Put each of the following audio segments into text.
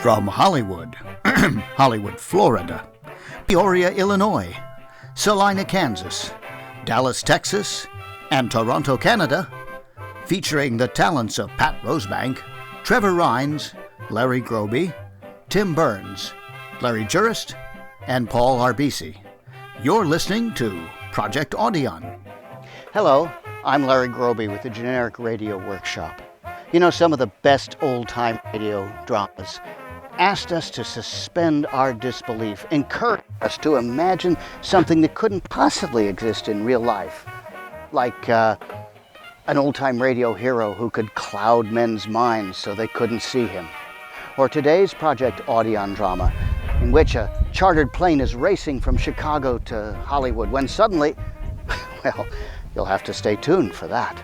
From Hollywood, Hollywood, Florida, Peoria, Illinois, Salina, Kansas, Dallas, Texas, and Toronto, Canada, featuring the talents of Pat Rosebank, Trevor Rhines, Larry Groby, Tim Burns, Larry Jurist, and Paul Arbisi. You're listening to Project Audion. Hello, I'm Larry Groby with the Generic Radio Workshop. You know, some of the best old-time radio dramas asked us to suspend our disbelief, encouraged us to imagine something that couldn't possibly exist in real life, like an old-time radio hero who could cloud men's minds so they couldn't see him. Or today's Project Audion drama, in which a chartered plane is racing from Chicago to Hollywood when suddenly, well, you'll have to stay tuned for that.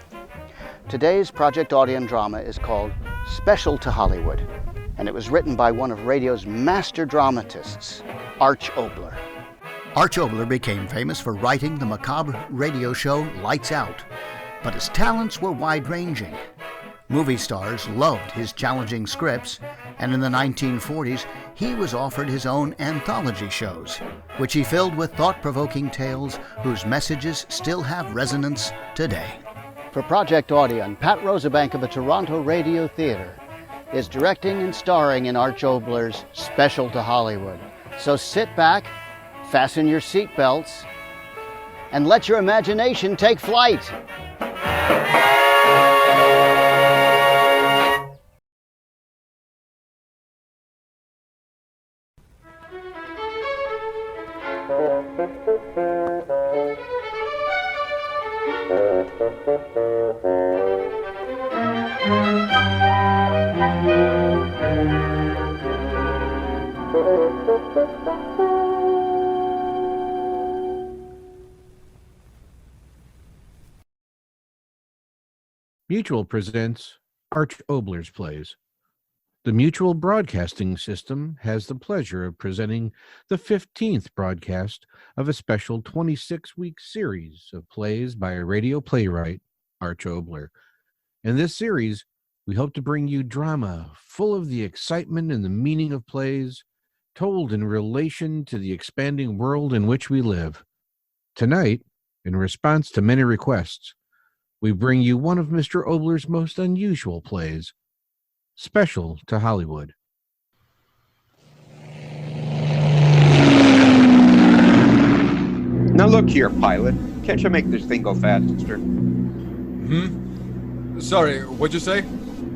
Today's Project Audion drama is called Special to Hollywood, and it was written by one of radio's master dramatists, Arch Oboler. Arch Oboler became famous for writing the macabre radio show Lights Out, but his talents were wide-ranging. Movie stars loved his challenging scripts, and in the 1940s, he was offered his own anthology shows, which he filled with thought-provoking tales whose messages still have resonance today. For Project Audion, Pat Rosebank of the Toronto Radio Theatre is directing and starring in Arch Oboler's Special to Hollywood. So sit back, fasten your seatbelts, and let your imagination take flight. Mutual presents Arch Oboler's plays. The Mutual Broadcasting System has the pleasure of presenting the 15th broadcast of a special 26-week series of plays by a radio playwright, Arch Oboler. In this series, we hope to bring you drama full of the excitement and the meaning of plays, told in relation to the expanding world in which we live. Tonight, in response to many requests, we bring you one of Mr. Oboler's most unusual plays, Special to Hollywood. Now look here, pilot. Can't you make this thing go faster? Sorry, what'd you say?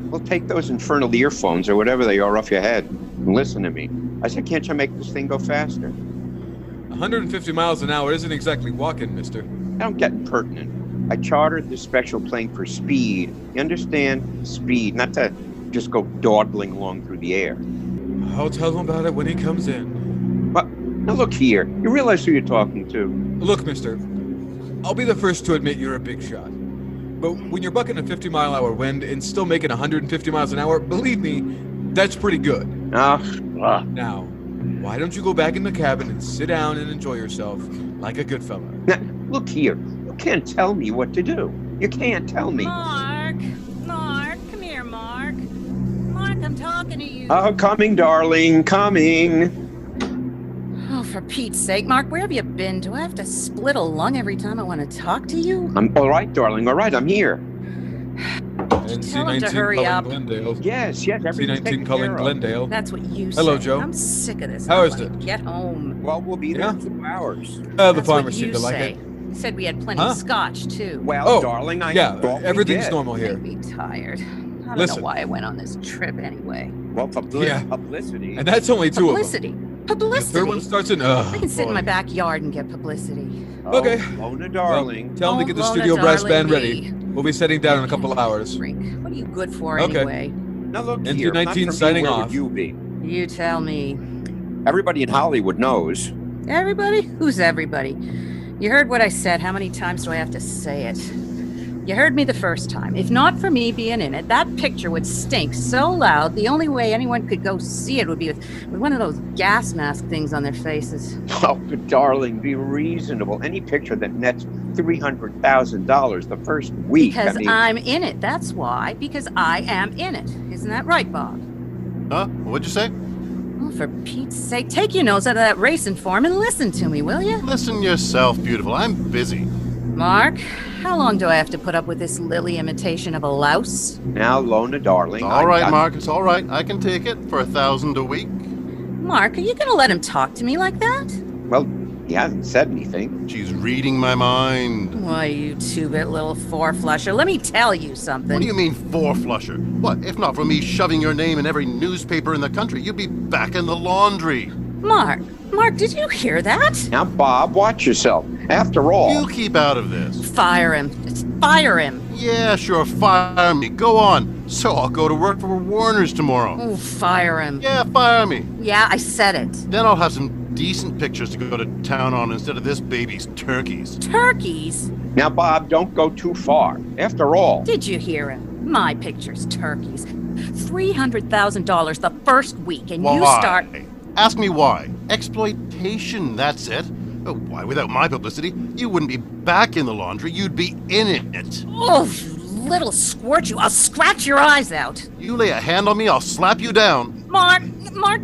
Well, take those infernal earphones or whatever they are off your head and listen to me. I said, can't you make this thing go faster? 150 miles an hour isn't exactly walking, mister. Don't get pertinent. I chartered this special plane for speed. You understand? Speed, not to just go dawdling along through the air. I'll tell him about it when he comes in. But now look here. You realize who you're talking to? Look, mister, I'll be the first to admit you're a big shot. But when you're bucking a 50-mile-an-hour wind and still making 150 miles an hour, believe me, that's pretty good. Now, why don't you go back in the cabin and sit down and enjoy yourself like a good fella? Now, look here. You can't tell me what to do. You can't tell me. Mark, come here, Mark. Mark, I'm talking to you. Oh, coming, darling, coming. Oh, for Pete's sake, Mark, where have you been? Do I have to split a lung every time I want to talk to you? I'm all right, darling. All right, I'm here. Tell him to hurry up. Glendale. Yes, everything's C19 taken calling care of. Glendale. That's what you Hello, said. Joe. I'm sick of this. How I is wanna it? Get home. Well, we'll be there Yeah? in 2 hours. The That's farmer what seemed you to like say. it. You said we had plenty Huh? of scotch, too. Well, darling, I thought we everything's did. normal here. Make me tired. I don't Listen. know why I went on this trip anyway. Well, Yeah. publicity. And that's only two Publicity. of them. Publicity. The third one starts in, I can sit in my backyard and get publicity. Okay. Lona, darling. Tell him to Oh, get the Lona, studio brass darling band ready. me. We'll be setting down in a couple of hours. Drink. What are you good for Okay. anyway? Now look NT here. 19 not for signing me, where off. would you be? You tell me. Everybody in Hollywood knows. Everybody? Who's everybody? You heard what I said. How many times do I have to say it? You heard me the first time. If not for me being in it, that picture would stink so loud, the only way anyone could go see it would be with one of those gas mask things on their faces. Oh, but darling, be reasonable. Any picture that nets $300,000 the first week. Because I'm in it, that's why. Because I am in it. Isn't that right, Bob? Huh? What'd you say? Oh, for Pete's sake, take your nose out of that racing form and listen to me, will you? Listen yourself, beautiful. I'm busy. Mark, how long do I have to put up with this lily imitation of a louse? Now, Lona, darling. All right, Mark, it's all right. I can take it for $1,000 a week. Mark, are you going to let him talk to me like that? Well, he hasn't said anything. She's reading my mind. Why, you two-bit little four-flusher, let me tell you something. What do you mean, four-flusher? What, if not for me shoving your name in every newspaper in the country, you'd be back in the laundry. Mark, did you hear that? Now, Bob, watch yourself. After all... You keep out of this. Fire him. Just fire him. Yeah, sure, fire me. Go on. So I'll go to work for Warner's tomorrow. Oh, fire him. Yeah, fire me. Yeah, I said it. Then I'll have some decent pictures to go to town on instead of this baby's turkeys. Turkeys? Now, Bob, don't go too far. After all... Did you hear him? My picture's turkeys. $300,000 the first week, and Why? you start... Ask me why. Exploitation, that's it. Oh, why, without my publicity, you wouldn't be back in the laundry, you'd be in it. Oh, you little squirt, you. I'll scratch your eyes out. You lay a hand on me, I'll slap you down. Mark,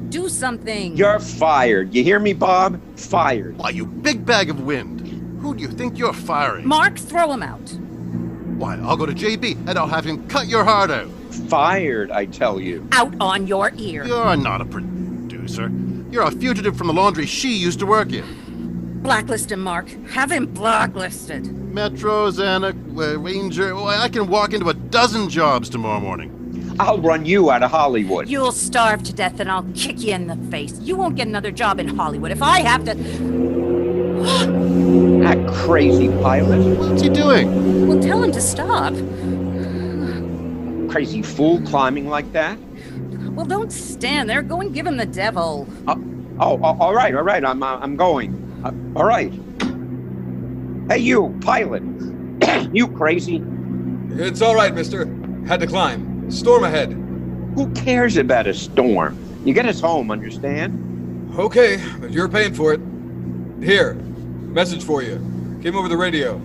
do something. You're fired. You hear me, Bob? Fired. Why, you big bag of wind. Who do you think you're firing? Mark, throw him out. Why, I'll go to JB and I'll have him cut your heart out. Fired, I tell you. Out on your ear. You're not a producer. You're a fugitive from the laundry she used to work in. Blacklist him, Mark. Have him blacklisted. Metro, Xanac, Ranger. Oh, I can walk into a dozen jobs tomorrow morning. I'll run you out of Hollywood. You'll starve to death and I'll kick you in the face. You won't get another job in Hollywood if I have to... That crazy pilot. What's he doing? Well, tell him to stop. Crazy fool climbing like that? Well, don't stand there. Go and give him the devil. All right. I'm going. All right. Hey, you, pilot. You crazy? It's all right, mister. Had to climb. Storm ahead. Who cares about a storm? You get us home, understand? Okay, but you're paying for it. Here, message for you. Came over the radio.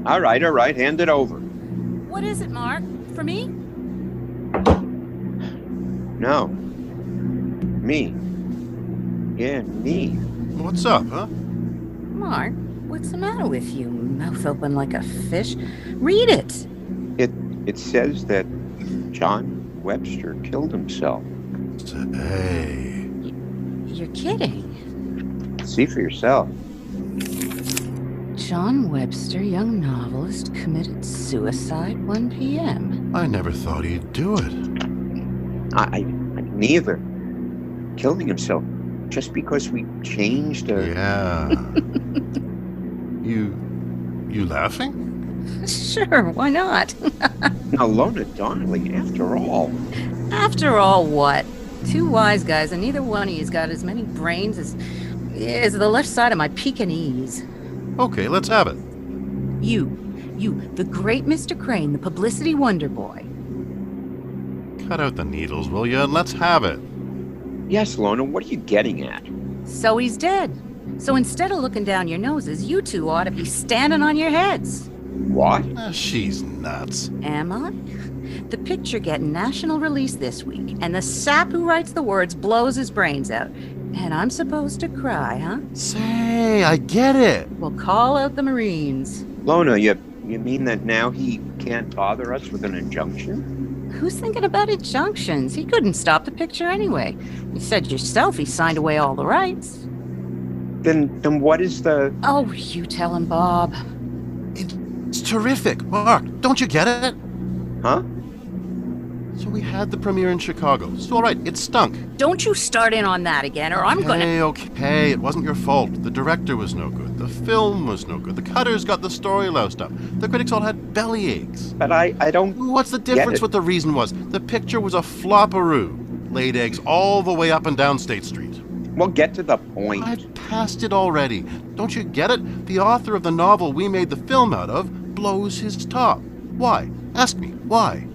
All right. Hand it over. What is it, Mark? For me? No. Me. Yeah, me. What's up, huh? Mark, what's the matter with you? Mouth open like a fish. Read it. It says that John Webster killed himself. Hey. You're kidding. See for yourself. John Webster, young novelist, committed suicide 1 p.m. I never thought he'd do it. I neither. Killing himself just because we changed a... Yeah. You laughing? Sure, why not? Now, Lona, darling, after all... After all, what? Two wise guys, and neither one of you's got as many brains as the left side of my Pekingese. Okay, let's have it. You, the great Mr. Crane, the publicity wonder boy. Cut out the needles, will you? And let's have it. Yes, Lona, what are you getting at? So he's dead. So instead of looking down your noses, you two ought to be standing on your heads. What? She's nuts. Am I? The picture getting national release this week, and the sap who writes the words blows his brains out. And I'm supposed to cry, huh? Say, I get it. Well, call out the Marines. Lona, you mean that now he can't bother us with an injunction? Who's thinking about injunctions? He couldn't stop the picture anyway. You said yourself he signed away all the rights. Then what is the... Oh, you tell him, Bob. It's terrific. Mark, don't you get it? Huh? So we had the premiere in Chicago. So all right, it stunk. Don't you start in on that again, or I'm gonna... Okay, it wasn't your fault. The director was no good. The film was no good. The cutters got the story loused up. The critics all had belly aches. But I don't... What's the difference what the reason was? The picture was a flopperoo. Laid eggs all the way up and down State Street. Well, get to the point. I've passed it already. Don't you get it? The author of the novel we made the film out of blows his top. Why? Ask me. Why?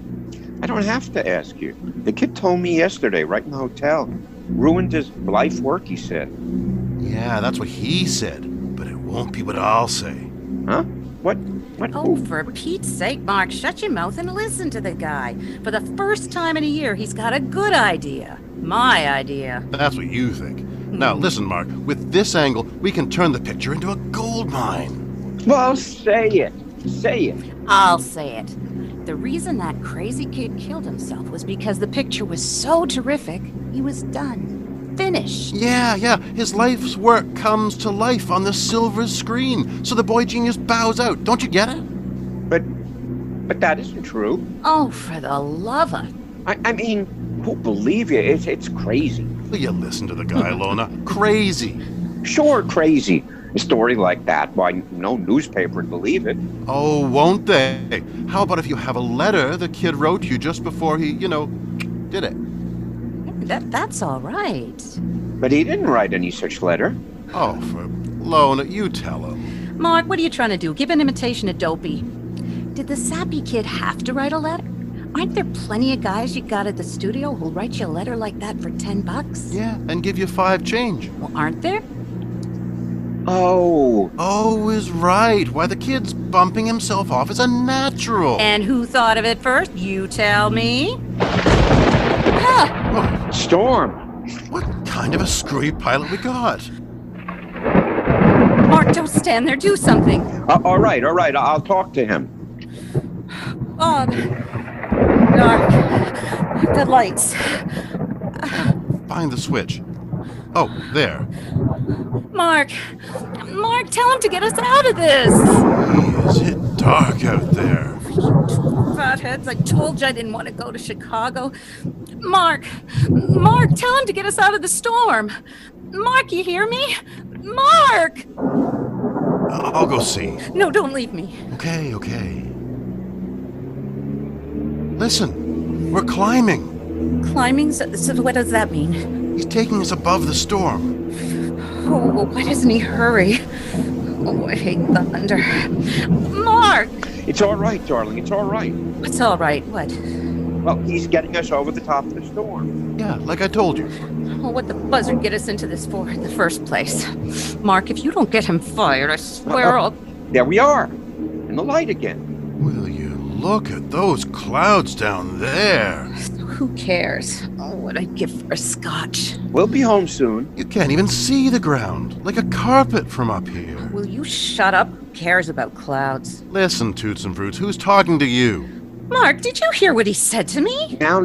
I don't have to ask you. The kid told me yesterday, right in the hotel. Ruined his life work, he said. Yeah, that's what he said. But it won't be what I'll say. Huh? What? Oh, for Pete's sake, Mark, shut your mouth and listen to the guy. For the first time in a year, he's got a good idea. My idea. That's what you think. Now, listen, Mark. With this angle, we can turn the picture into a gold mine. Well, say it. Say it. I'll say it. The reason that crazy kid killed himself was because the picture was so terrific, he was done. Finished. Yeah. His life's work comes to life on the silver screen, so the boy genius bows out. Don't you get it? But that isn't true. Oh, for the love of... I mean, who'll believe you? It's crazy. Will you listen to the guy, Lona? Crazy. Sure, crazy. A story like that, why, no newspaper would believe it. Oh, won't they? How about if you have a letter the kid wrote you just before he, did it? That's all right. But he didn't write any such letter. Oh, for Lona, you tell him. Mark, what are you trying to do? Give an imitation of Dopey. Did the sappy kid have to write a letter? Aren't there plenty of guys you got at the studio who'll write you a letter like that for $10? Yeah, and give you 5 change. Well, aren't there? Oh is right. Why, the kid's bumping himself off as a natural. And who thought of it first? You tell me. Ah! Oh, Storm. what kind of a screwy pilot we got? Mark, don't stand there. Do something. All right. I'll talk to him. Oh, dark. The lights. Find the switch. Oh, there. Mark, tell him to get us out of this. Is it dark out there? Fatheads, I told you I didn't want to go to Chicago. Mark, tell him to get us out of the storm. Mark, you hear me? Mark! I'll go see. No, don't leave me. Okay. Listen, we're climbing. Climbing? So what does that mean? He's taking us above the storm. Oh, well, why doesn't he hurry? Oh, I hate thunder. Mark! It's all right, darling. It's all right. What's all right? What? Well, he's getting us over the top of the storm. Yeah, like I told you. Oh, what the buzzard get us into this for in the first place? Mark, if you don't get him fired, I swear I'll... There we are. In the light again. Will you look at those clouds down there? Who cares? Oh, what I'd give for a scotch. We'll be home soon. You can't even see the ground, like a carpet from up here. Will you shut up? Who cares about clouds? Listen, Toots and Fruits, who's talking to you? Mark, did you hear what he said to me? Now,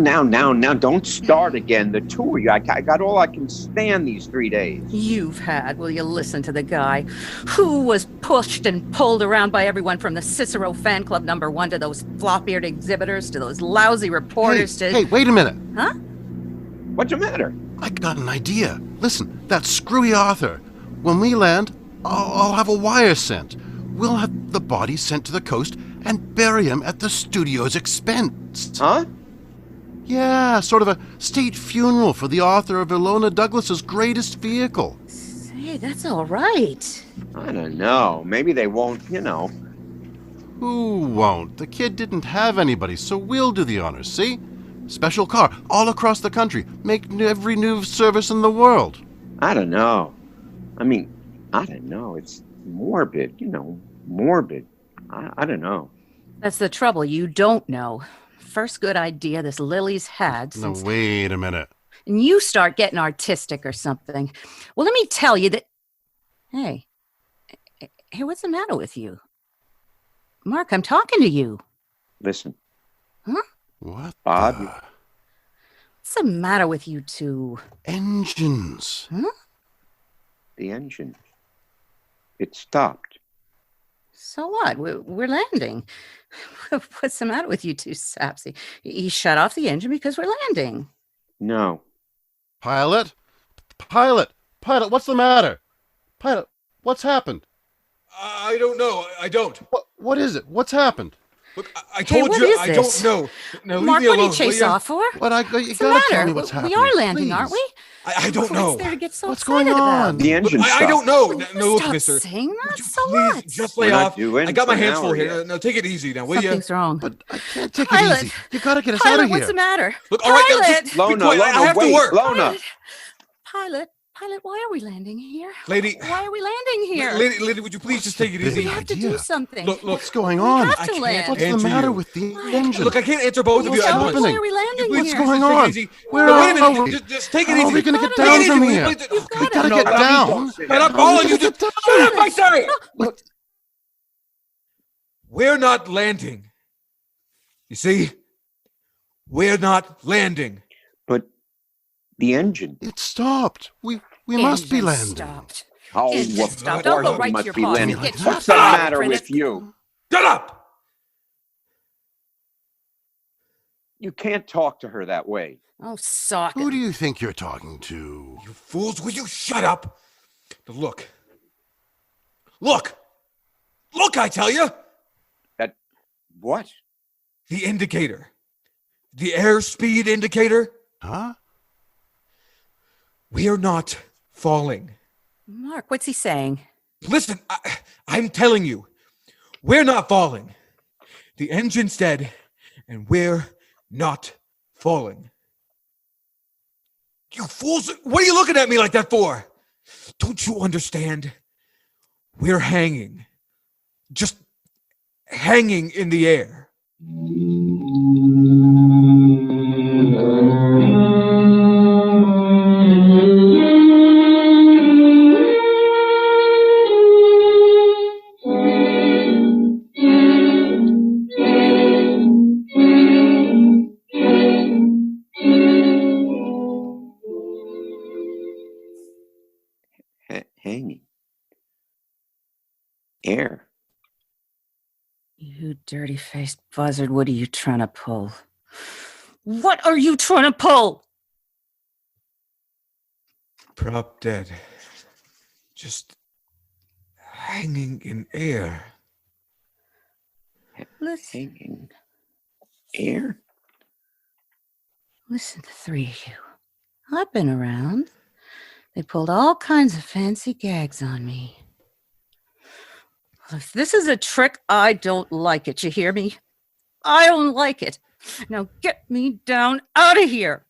don't start again. The two of you, I got all I can stand these 3 days. You've had. Will you listen to the guy who was pushed and pulled around by everyone from the Cicero Fan Club #1 to those flop-eared exhibitors to those lousy reporters Hey, wait a minute. Huh? What's the matter? I got an idea. Listen, that screwy author. When we land, I'll have a wire sent. We'll have the body sent to the coast and bury him at the studio's expense. Huh? Yeah, sort of a state funeral for the author of Ilona Douglas's greatest vehicle. Say, that's all right. I don't know. Maybe they won't, Who won't? The kid didn't have anybody, so we'll do the honors, see? Special car, all across the country. Make every news service in the world. I don't know. I mean, I don't know. It's morbid, morbid. I don't know. That's the trouble. You don't know. First good idea this Lily's had since... Now, wait a minute. And you start getting artistic or something. Well, let me tell you that... Hey, what's the matter with you? Mark, I'm talking to you. Listen. Huh? What? Bob. What's the matter with you two? Engines. Huh? The engine. It stopped. So what? We're landing. What's the matter with you two, Sapsy? You shut off the engine because we're landing. No. Pilot? Pilot, what's the matter? Pilot, what's happened? I don't know. I don't. What is it? What's happened? Look, I Hey, told what you is I this? don't know. Now leave Mark, me what alone. did you chase will ya? off for? You What's gotta the tell matter? me what's happening. We are landing, aren't please. we? I don't know. What's there to get so What's excited going about? on? The engine I stopped. don't know. Well, No, look, stop mister. saying that. Would you So please what? just We're lay not off? due in I got for my an hands full hour here. yet. Now take it easy now, will you? Something's wrong. But I can't take Pilot. it easy. You gotta get us Pilot, out of here. what's the matter? Look, all right, now Pilot. just be Lona, quiet. I have wait, to work. Lona. Pilot, why are we landing here? Lady. Why are we landing here? Lady, would you please just take it the easy? We big have to idea? do something. Look, What's going We on? have I to can't land. What's the answer matter you. with the Why? engine? Look, I can't answer both of you What's at Tell us once. why happening? are we landing Please, What's here? going just take it on? easy. Where No, wait a are minute. we? Just take it How are easy. we gonna You've get gotta down be- from Take it here? easy. You've Oh, gotta Gotta be- get No, let me down. talk. Shut up, How are all we of you. gonna get Just down? shut up, I say. What? We're not landing. You see? We're not landing. But the engine. It stopped. We must be Engine landing. stopped. Oh, Engine of stopped. course Don't go we right to must your be boss. landing. He gets Like What's that. the fired, matter Prentice. with you? Shut up! You can't talk to her that way. Oh, sock Who it. do you think you're talking to? You fools, will you shut up? Now look. Look! Look, I tell you! That what? The indicator. The airspeed indicator. Huh? We're not falling. Mark, what's he saying? Listen, I'm telling you, we're not falling. The engine's dead, and we're not falling. You fools, what are you looking at me like that for? Don't you understand? We're hanging. Just hanging in the air. Hanging. Air. You dirty-faced buzzard, what are you trying to pull? What are you trying to pull? Prop dead. Just hanging in air. Listen, Hanging. Air? listen, the three of you. I've been around. They pulled all kinds of fancy gags on me. Well, if this is a trick, I don't like it. You hear me? I don't like it. Now get me down out of here.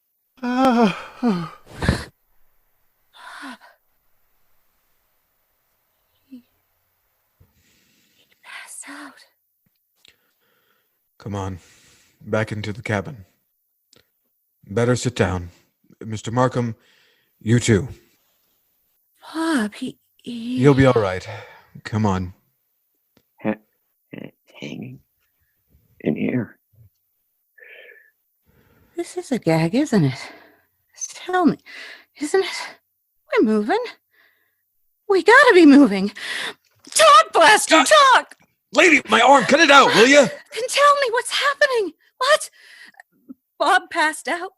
He passed out. Come on, back into the cabin. Better sit down. Mr. Markham, you too. Bob, You'll be all right. Come on. Hanging in air. This is a gag, isn't it? Tell me, isn't it? We're moving. We gotta be moving. Talk, Blaster, talk! Lady, my arm, cut it out, will you? Then tell me what's happening. What? Bob passed out.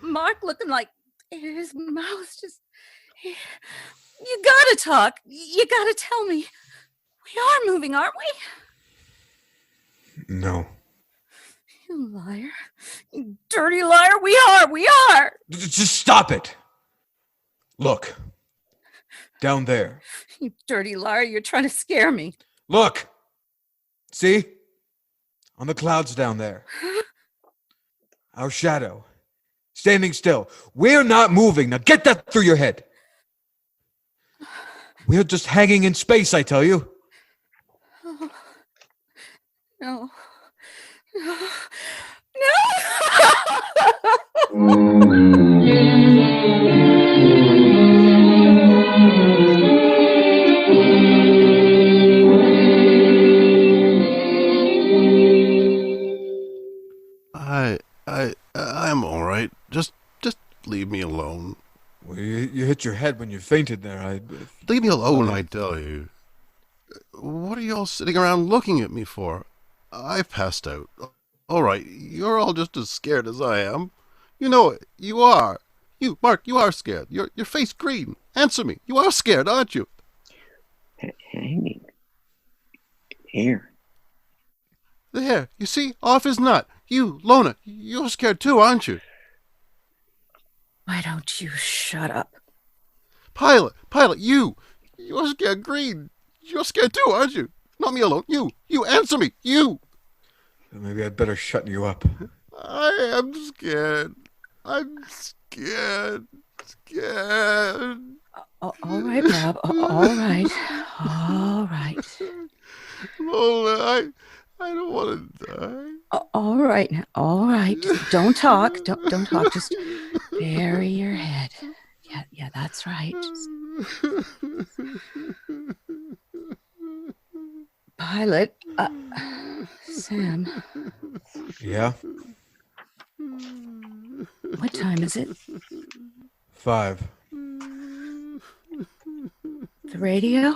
Mark looking like his mouth just... You gotta talk. You gotta tell me. We are moving, aren't we? No. You liar. You dirty liar. We are. Just stop it. Look. Down there. You dirty liar. You're trying to scare me. Look. See? On the clouds down there. Our shadow. Standing still. We're not moving. Now get that through your head. We're just hanging in space, I tell you. Oh, no. No. I'm all right. Just leave me alone. Well, you hit your head when you fainted there. Leave me alone, I tell you. What are you all sitting around looking at me for? I passed out. All right, you're all just as scared as I am. You know it. You are. You, Mark, you are scared. Your face green. Answer me. You are scared, aren't you? Hanging. Air. There, you see? Off his nut. You, Lona, you're scared too, aren't you? Why don't you shut up? Pilot, you're scared green. You're scared too, aren't you? Not me alone. You, answer me. You. Maybe I'd better shut you up. I am scared. I'm scared. All right, Bob. All right. All right. Lola, I don't want to die. All right now. All right. Don't talk. Don't talk. Just bury your head. Yeah, that's right. Pilot, Sam. Yeah? What time is it? 5. The radio?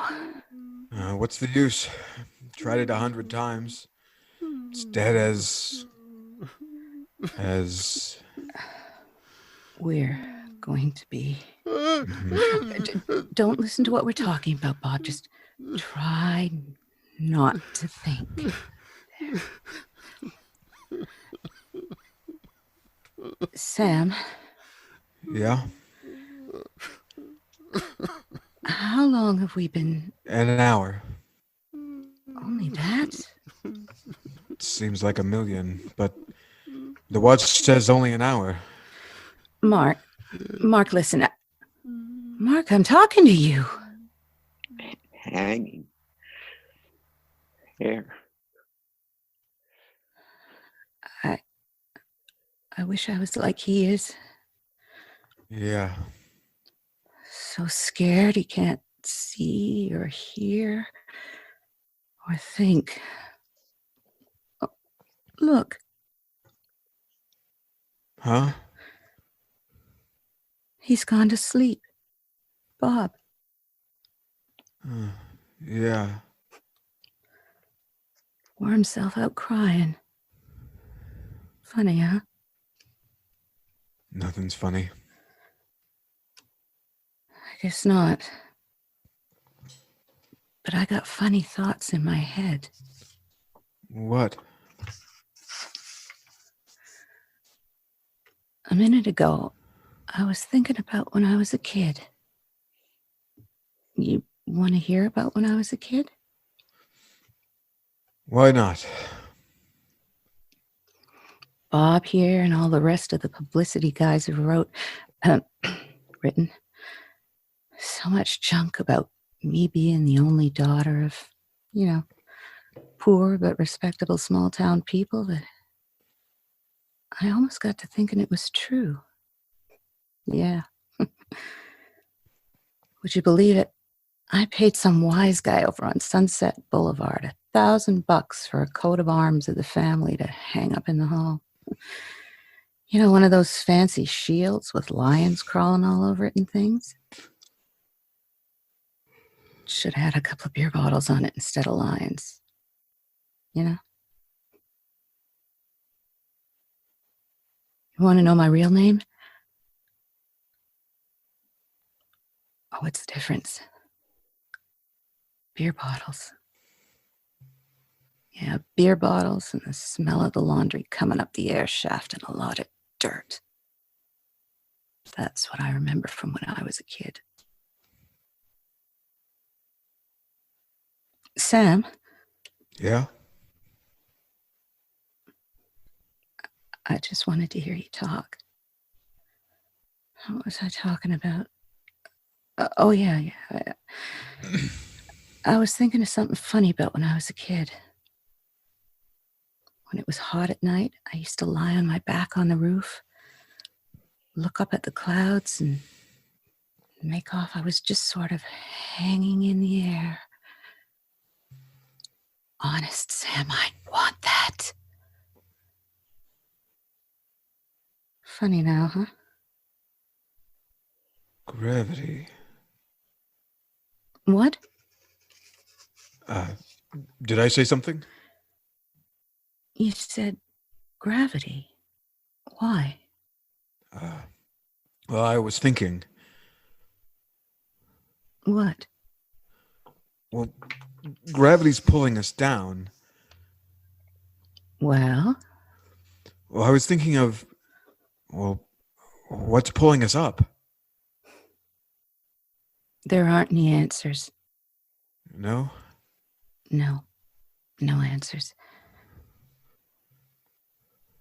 What's the use? Tried it 100 times. It's dead as... We're going to be... Don't listen to what we're talking about, Bob. Just try not to think. Sam? Yeah? How long have we been... An hour. Only that? It seems like a million, but the watch says only an hour. Mark, listen. Mark, I'm talking to you. Hanging. Here. I wish I was like he is. Yeah. So scared he can't see or hear or think. Oh, look. Huh? He's gone to sleep. Bob. Yeah. Wore himself out crying. Funny, huh? Nothing's funny. I guess not. But I got funny thoughts in my head. What? A minute ago, I was thinking about when I was a kid. You want to hear about when I was a kid? Why not? Bob here and all the rest of the publicity guys have written so much junk about me being the only daughter of, poor but respectable small town people that I almost got to thinking it was true. Yeah. Would you believe it? I paid some wise guy over on Sunset Boulevard $1,000 for a coat of arms of the family to hang up in the hall. One of those fancy shields with lions crawling all over it and things. Should have had a couple of beer bottles on it instead of lions. You want to know my real name? Oh, what's the difference? Beer bottles. Yeah, beer bottles and the smell of the laundry coming up the air shaft and a lot of dirt. That's what I remember from when I was a kid. Sam? Yeah? I just wanted to hear you talk. What was I talking about? Oh, yeah. I was thinking of something funny about when I was a kid. When it was hot at night, I used to lie on my back on the roof, look up at the clouds, and make off I was just sort of hanging in the air. Honest, Sam, I want that. Funny now, huh? Gravity. What? Did I say something? You said gravity. Why? Well, I was thinking. What? Well, gravity's pulling us down. Well, Well, I was thinking of, what's pulling us up? there aren't any answers. No? No answers.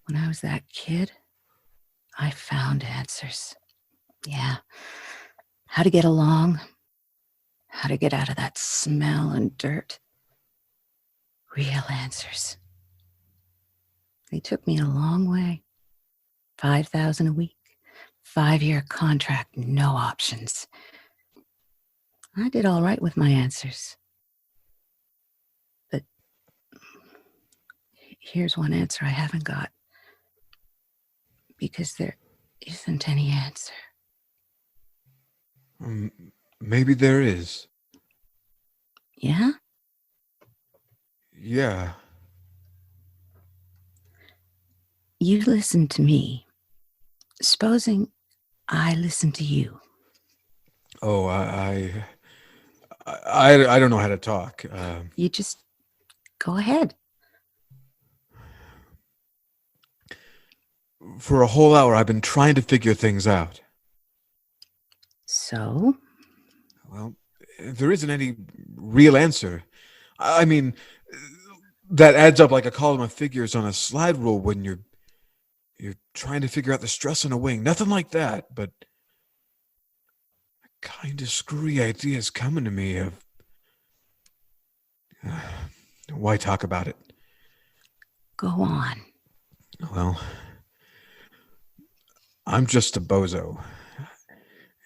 When I was that kid, I found answers. Yeah. How to get along, how to get out of that smell and dirt. Real answers. They took me a long way. 5,000 a week, 5-year contract, no options. I did all right with my answers. But here's one answer I haven't got. Because there isn't any answer. Maybe there is. Yeah? Yeah. You listen to me. Supposing I listen to you. Oh, I don't know how to talk. You just go ahead. For a whole hour, I've been trying to figure things out. So? Well, there isn't any real answer. I mean, that adds up like a column of figures on a slide rule when you're trying to figure out the stress on a wing. Nothing like that, but a kind of screwy idea is coming to me of why talk about it? Go on. Well, I'm just a bozo.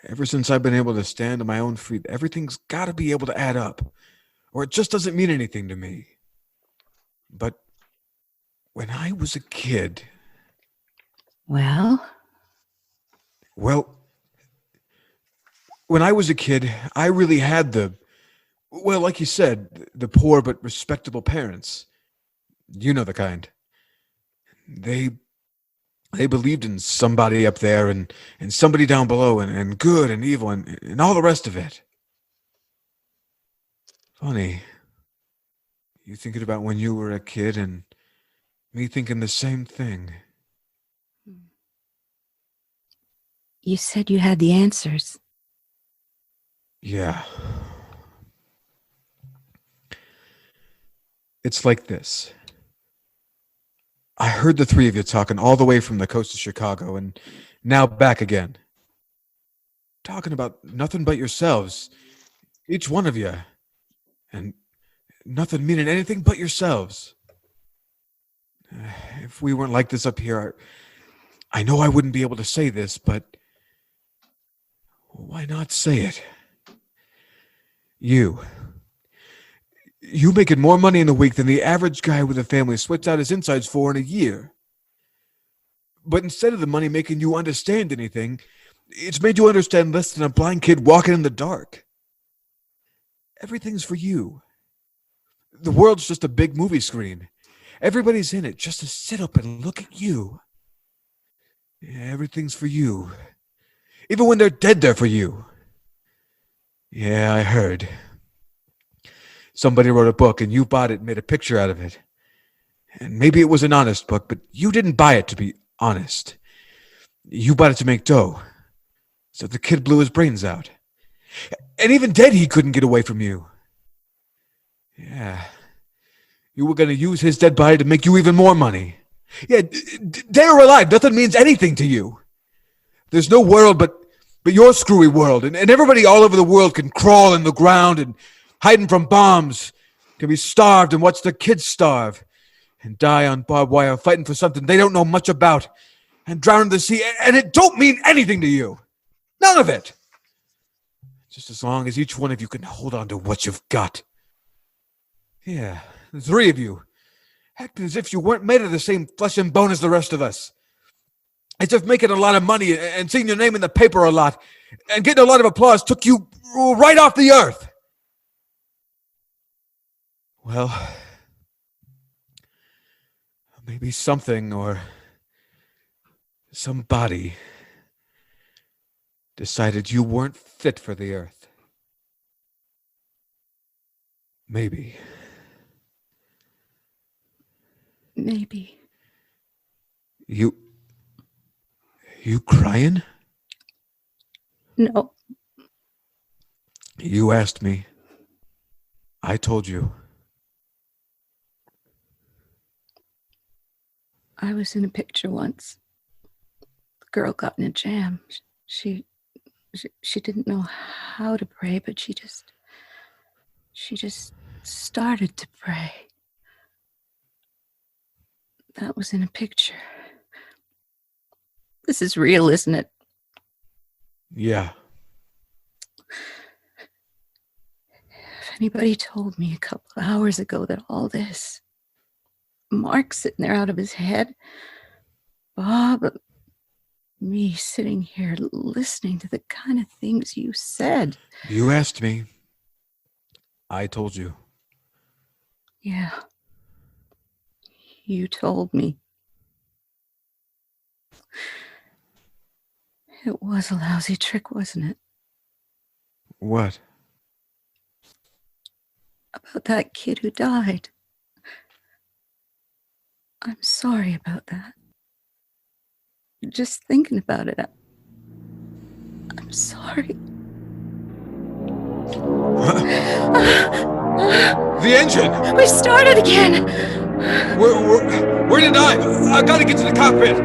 Ever since I've been able to stand on my own feet, everything's got to be able to add up, or it just doesn't mean anything to me. But when I was a kid... Well, when I was a kid, I really had like you said, the poor but respectable parents. You know the kind. They believed in somebody up there and somebody down below and good and evil and all the rest of it. Funny. You thinking about when you were a kid and me thinking the same thing. you said you had the answers. Yeah. It's like this. I heard the three of you talking all the way from the coast of Chicago and now back again. Talking about nothing but yourselves. Each one of you. And nothing meaning anything but yourselves. If we weren't like this up here, I know I wouldn't be able to say this, but why not say it? You making more money in a week than the average guy with a family sweats out his insides for in a year. But instead of the money making you understand anything, it's made you understand less than a blind kid walking in the dark. Everything's for you. The world's just a big movie screen. Everybody's in it just to sit up and look at you. Yeah, everything's for you. Even when they're dead, they're for you. Yeah, I heard. Somebody wrote a book and you bought it and made a picture out of it. And maybe it was an honest book, but you didn't buy it to be honest. You bought it to make dough. So the kid blew his brains out. And even dead, he couldn't get away from you. Yeah. You were going to use his dead body to make you even more money. Yeah, dead or alive, nothing means anything to you. There's no world but your screwy world. And everybody all over the world can crawl in the ground and hiding from bombs, can be starved and watch their kids starve, and die on barbed wire fighting for something they don't know much about, and drown in the sea, and it don't mean anything to you. None of it. Just as long as each one of you can hold on to what you've got. Yeah, the three of you, acting as if you weren't made of the same flesh and bone as the rest of us. As if making a lot of money and seeing your name in the paper a lot and getting a lot of applause took you right off the earth. Well, maybe something or somebody decided you weren't fit for the earth. Maybe. Maybe. You crying? No. You asked me. I told you. I was in a picture once. The girl got in a jam. She didn't know how to pray, but she just started to pray. That was in a picture. This is real, isn't it? Yeah. If anybody told me a couple of hours ago that all this, Mark sitting there out of his head, Bob, me sitting here listening to the kind of things you said. You asked me. I told you. Yeah. You told me. It was a lousy trick, wasn't it? What? About that kid who died. I'm sorry about that. Just thinking about it, I'm sorry. The engine! We started again! Where did I gotta get to the cockpit!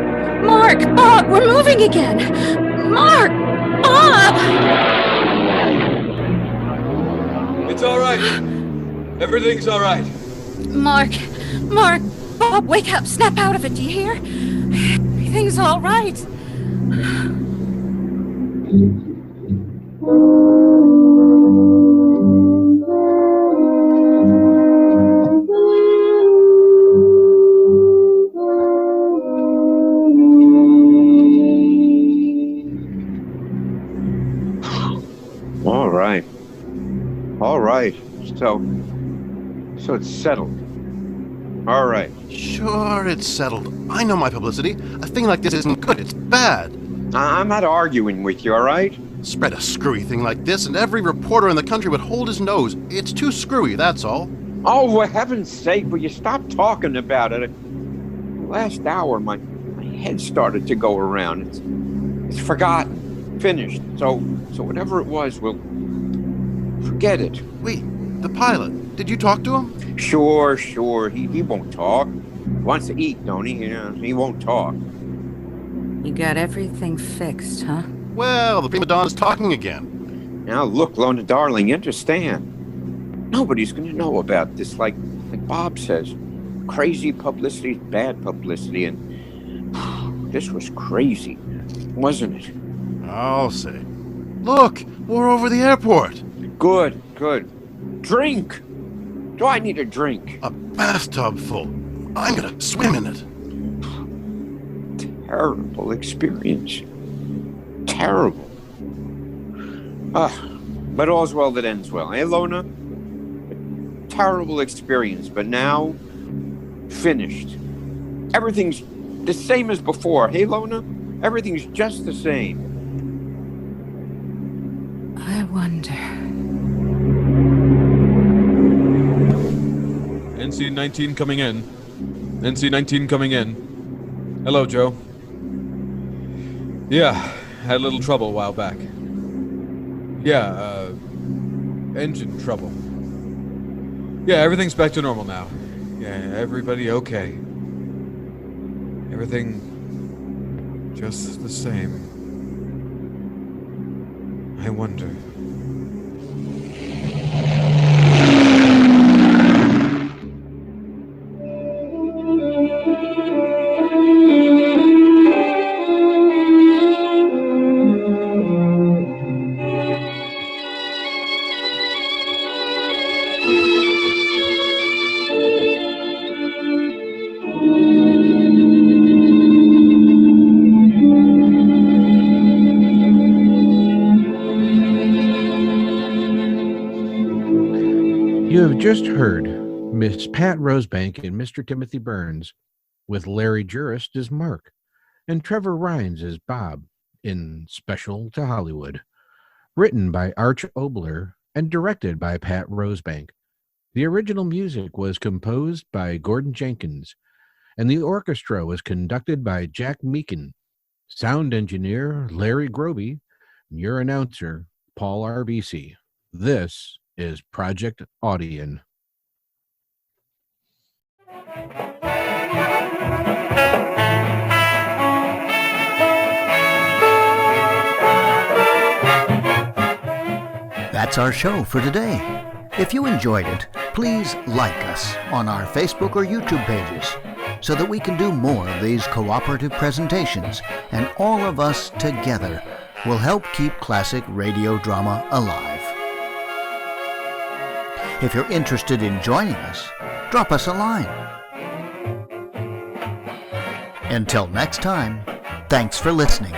Mark! Bob! We're moving again! Mark! Bob! It's alright. Everything's alright. Mark! Bob, wake up! Snap out of it, do you hear? Everything's alright. All right. So it's settled. All right. Sure, it's settled. I know my publicity. A thing like this isn't good. It's bad. I'm not arguing with you, all right? Spread a screwy thing like this, and every reporter in the country would hold his nose. It's too screwy, that's all. Oh, for heaven's sake, will you stop talking about it? Last hour, my head started to go around. It's forgotten. Finished. So whatever it was, we'll forget it. Wait, the pilot. Did you talk to him? Sure. He won't talk. He wants to eat, don't he? You know, he won't talk. You got everything fixed, huh? Well, the prima donna's talking again. Now look, Lona darling, understand. Nobody's gonna know about this, like Bob says. Crazy publicity is bad publicity, and this was crazy, wasn't it? I'll say. Look, we're over the airport. Good. Drink! Do I need a drink? A bathtub full. I'm gonna swim in it. Terrible experience. Terrible. But all's well that ends well. Eh, Lona? A terrible experience, but now finished. Everything's the same as before. Hey, Lona? Everything's just the same. I wonder. NC-19 coming in. NC-19 coming in. Hello, Joe. Yeah, had a little trouble a while back. Yeah, engine trouble. Yeah, everything's back to normal now. Yeah, everybody okay. Everything just the same. I wonder. You have just heard Miss Pat Rosebank and Mr. Timothy Burns with Larry Jurist as Mark and Trevor Rhines as Bob in Special to Hollywood, written by Arch Oboler and directed by Pat Rosebank. The original music was composed by Gordon Jenkins and the orchestra was conducted by Jack Meakin. Sound engineer Larry Groby, and your announcer Paul RBC. This is Project Audion. That's our show for today. If you enjoyed it, please like us on our Facebook or YouTube pages so that we can do more of these cooperative presentations, and all of us together will help keep classic radio drama alive. If you're interested in joining us, drop us a line. Until next time, thanks for listening.